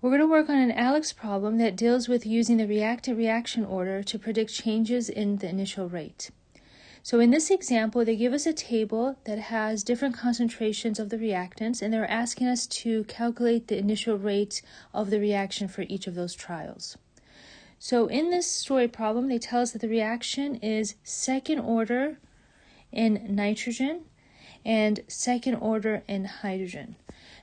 We're going to work on an ALEKS problem that deals with using the reactant reaction order to predict changes in the initial rate. So in this example, they give us a table that has different concentrations of the reactants, and they're asking us to calculate the initial rate of the reaction for each of those trials. So in this story problem, they tell us that the reaction is second order in nitrogen and second order in hydrogen.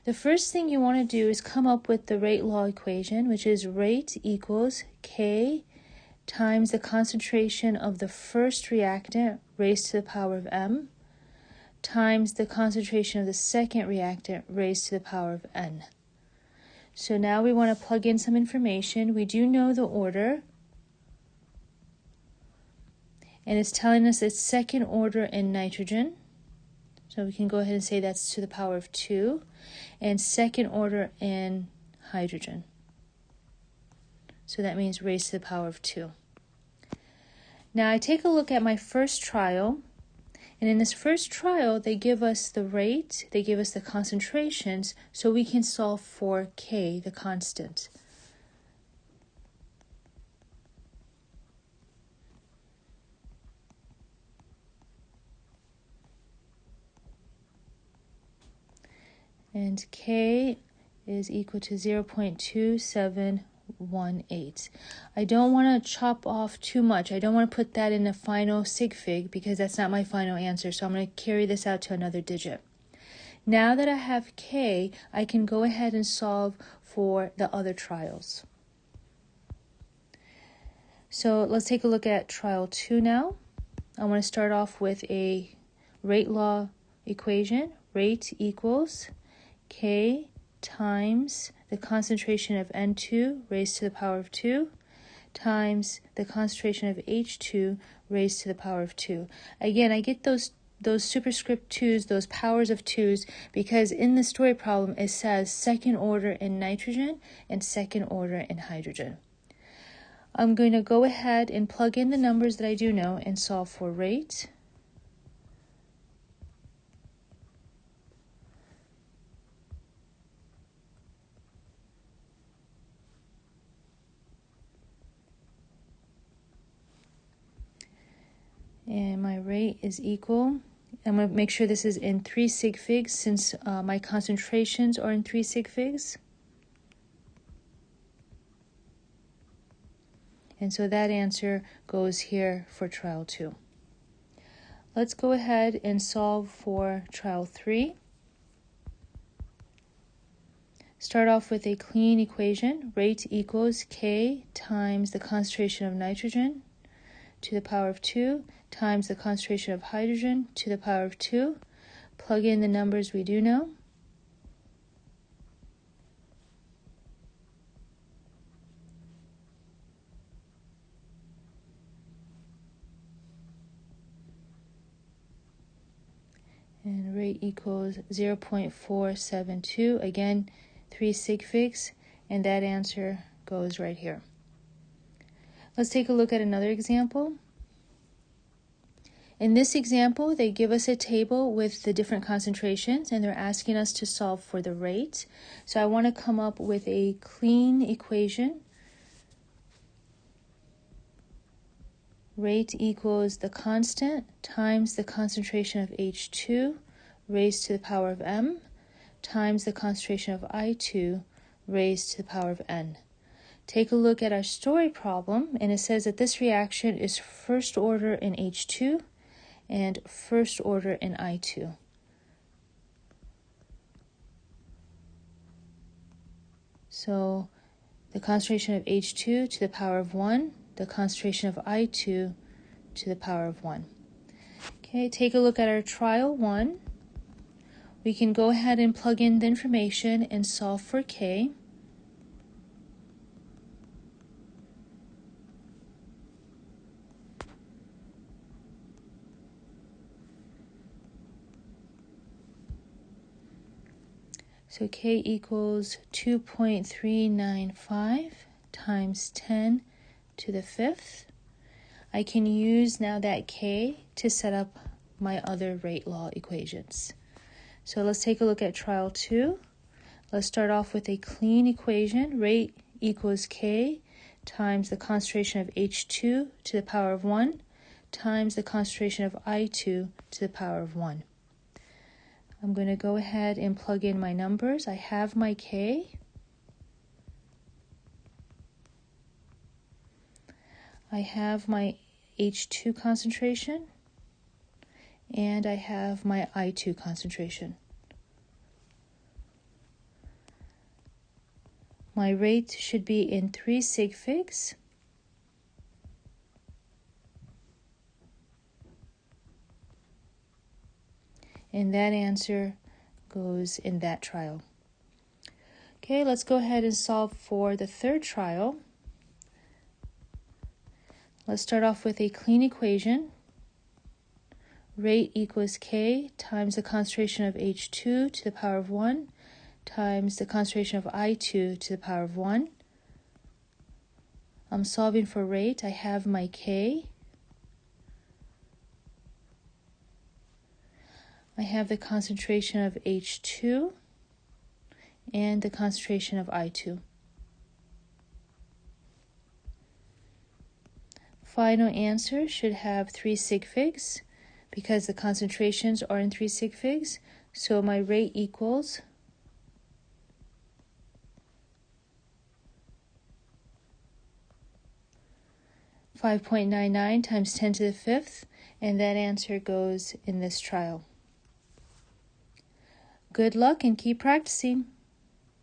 The first thing you want to do is come up with the rate law equation, which is rate equals K times the concentration of the first reactant raised to the power of M times the concentration of the second reactant raised to the power of N. So now we want to plug in some information. We do know the order, and it's telling us it's second order in nitrogen. So we can go ahead and say that's to the power of 2, and second order in hydrogen. So that means raised to the power of 2. Now I take a look at my first trial, and in this first trial they give us the rate, they give us the concentrations, so we can solve for K, the constant. And K is equal to 0.2718. I don't want to chop off too much. I don't want to put that in the final sig fig because that's not my final answer, so I'm going to carry this out to another digit. Now that I have K, I can go ahead and solve for the other trials. So let's take a look at trial 2 now. I want to start off with a rate law equation. Rate equals K times the concentration of N2 raised to the power of 2 times the concentration of H2 raised to the power of 2. Again, I get those superscript 2's, those powers of 2's, because in the story problem it says second order in nitrogen and second order in hydrogen. I'm going to go ahead and plug in the numbers that I do know and solve for rate. And my rate is equal, I'm going to make sure this is in 3 sig figs since my concentrations are in 3 sig figs. And so that answer goes here for trial 2. Let's go ahead and solve for trial 3. Start off with a clean equation. Rate equals K times the concentration of nitrogen to the power of 2 times the concentration of hydrogen to the power of 2. Plug in the numbers we do know. And rate equals 0.472. Again, 3 sig figs, and that answer goes right here. Let's take a look at another example. In this example, they give us a table with the different concentrations, and they're asking us to solve for the rate. So I want to come up with a clean equation. Rate equals the constant times the concentration of H2 raised to the power of M times the concentration of I2 raised to the power of N. Take a look at our story problem, and it says that this reaction is first order in H2 and first order in I2. So the concentration of H2 to the power of 1, the concentration of I2 to the power of 1. Okay, take a look at our trial 1. We can go ahead and plug in the information and solve for K. So K equals 2.395 times 10 to the 5th. I can use now that K to set up my other rate law equations. So let's take a look at trial 2. Let's start off with a clean equation. Rate equals K times the concentration of H2 to the power of 1 times the concentration of I2 to the power of 1. I'm going to go ahead and plug in my numbers. I have my K. I have my H2 concentration, and I have my I2 concentration. My rate should be in 3 sig figs. And that answer goes in that trial. Okay, let's go ahead and solve for the third trial. Let's start off with a clean equation. Rate equals K times the concentration of H2 to the power of 1 times the concentration of I2 to the power of 1. I'm solving for rate. I have my K. I have the concentration of H2 and the concentration of I2. Final answer should have 3 sig figs because the concentrations are in 3 sig figs. So my rate equals 5.99 times 10 to the 5th, and that answer goes in this trial. Good luck and keep practicing.